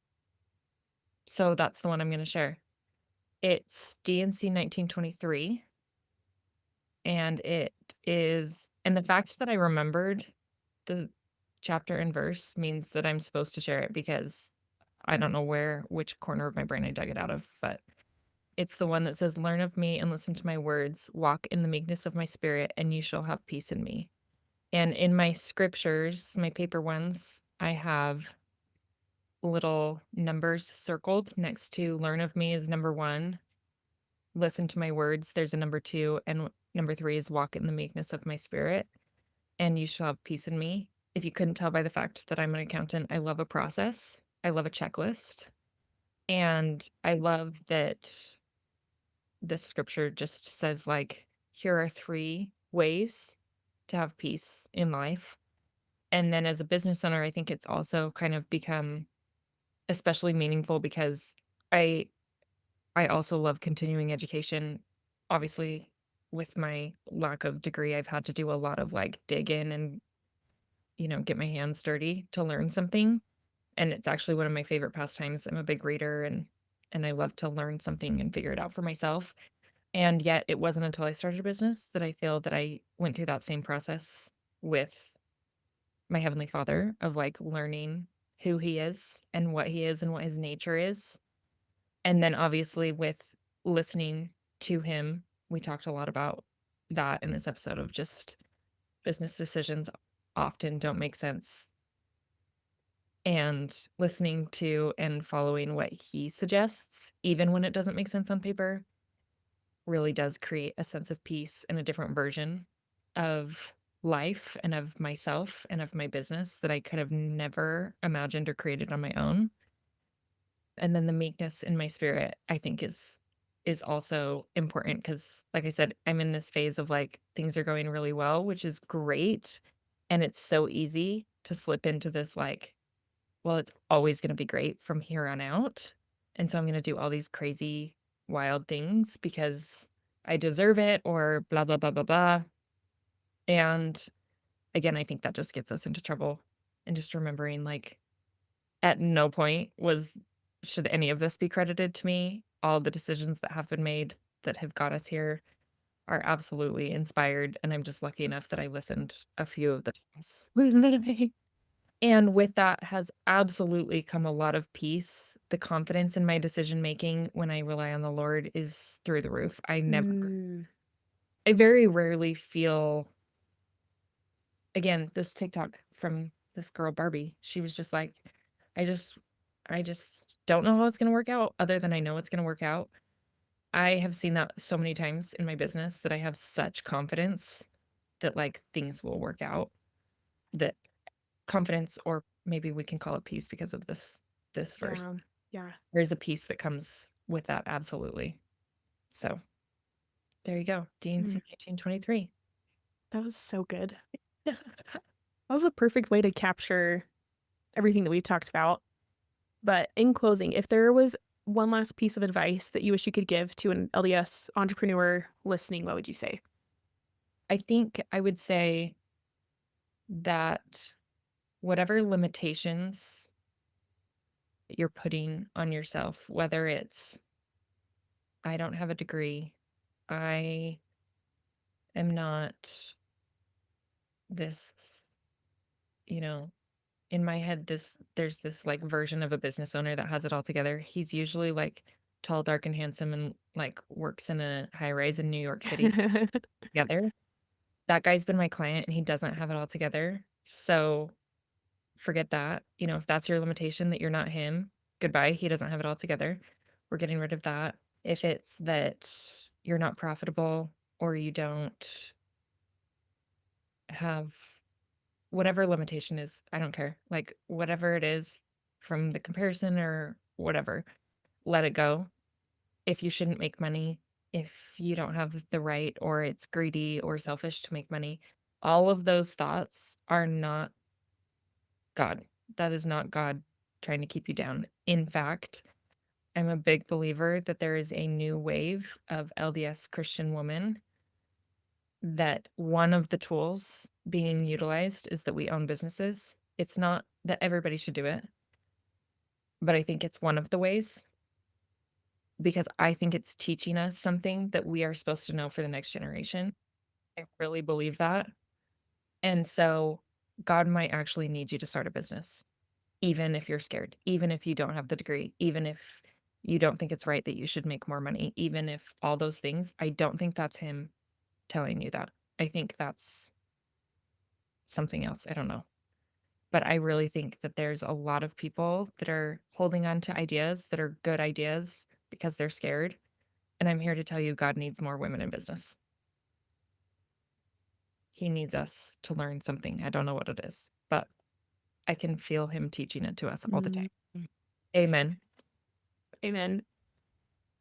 so that's the one I'm gonna share. It's DNC 1923, and it is and the fact that I remembered the chapter and verse means that I'm supposed to share it because I don't know which corner of my brain I dug it out of, but it's the one that says, "Learn of me and listen to my words, walk in the meekness of my spirit, and you shall have peace in me." And in my scriptures, my paper ones, I have little numbers circled next to learn of me is number 1, listen to my words, there's a number 2, and number 3 is walk in the meekness of my spirit, and you shall have peace in me. If you couldn't tell by the fact that I'm an accountant, I love a process. I love a checklist. And I love that this scripture just says, like, here are 3 ways to have peace in life. And then as a business owner, I think it's also kind of become especially meaningful because I I also love continuing education. Obviously, with my lack of degree, I've had to do a lot of, like, dig in and, get my hands dirty to learn something. And it's actually one of my favorite pastimes. I'm a big reader and I love to learn something and figure it out for myself. And yet it wasn't until I started a business that I feel that I went through that same process with my heavenly Father of like learning who he is and what his nature is. And then obviously with listening to him, we talked a lot about that in this episode of just business decisions often don't make sense and listening to and following what he suggests, even when it doesn't make sense on paper, really does create a sense of peace and a different version of life and of myself and of my business that I could have never imagined or created on my own. And then the meekness in my spirit, I think is also important because like I said, I'm in this phase of like things are going really well, which is great. And it's so easy to slip into this like well, it's always gonna be great from here on out, and so I'm gonna do all these crazy, wild things because I deserve it or blah, blah, blah, blah, blah, and, again, I think that just gets us into trouble, and just remembering, like, at no point should any of this be credited to me, all the decisions that have been made that have got us here, are absolutely inspired, and I'm just lucky enough that I listened a few of the times. And with that has absolutely come a lot of peace. The confidence in my decision making when I rely on the Lord is through the roof. Mm, I very rarely feel, again, this TikTok from this girl Barbie. She was just like, I just I just don't know how it's going to work out other than I know it's going to work out. I have seen that so many times in my business that I have such confidence that like things will work out. That confidence, or maybe we can call it peace because of this verse. yeah. Yeah. There's a peace that comes with that, absolutely. So there you go. Mm, DNC 1923. that was so good. That was a perfect way to capture everything that we talked about. But in closing, if there was one last piece of advice that you wish you could give to an LDS entrepreneur listening, what would you say? I think I would say that whatever limitations you're putting on yourself, whether it's, I don't have a degree, I am not this, you know, in my head, there's this like version of a business owner that has it all together. He's usually like tall, dark, and handsome and like works in a high rise in New York City together. That guy's been my client and he doesn't have it all together. So forget that. If that's your limitation that you're not him, goodbye. He doesn't have it all together. We're getting rid of that. If it's that you're not profitable or you don't have whatever limitation is, I don't care. Like whatever it is from the comparison or whatever, let it go. If you shouldn't make money, if you don't have the right or it's greedy or selfish to make money, all of those thoughts are not God. That is not God trying to keep you down. In fact, I'm a big believer that there is a new wave of LDS Christian women that one of the tools being utilized is that we own businesses. It's not that everybody should do it, but I think it's one of the ways because I think it's teaching us something that we are supposed to know for the next generation. I really believe that. And so God might actually need you to start a business, even if you're scared, even if you don't have the degree, even if you don't think it's right that you should make more money, even if all those things. I don't think that's him telling you that. I think that's something else. I don't know. But I really think that there's a lot of people that are holding on to ideas that are good ideas because they're scared. And I'm here to tell you God needs more women in business. He needs us to learn something. I don't know what it is, but I can feel him teaching it to us all the Mm, time. Amen. amen.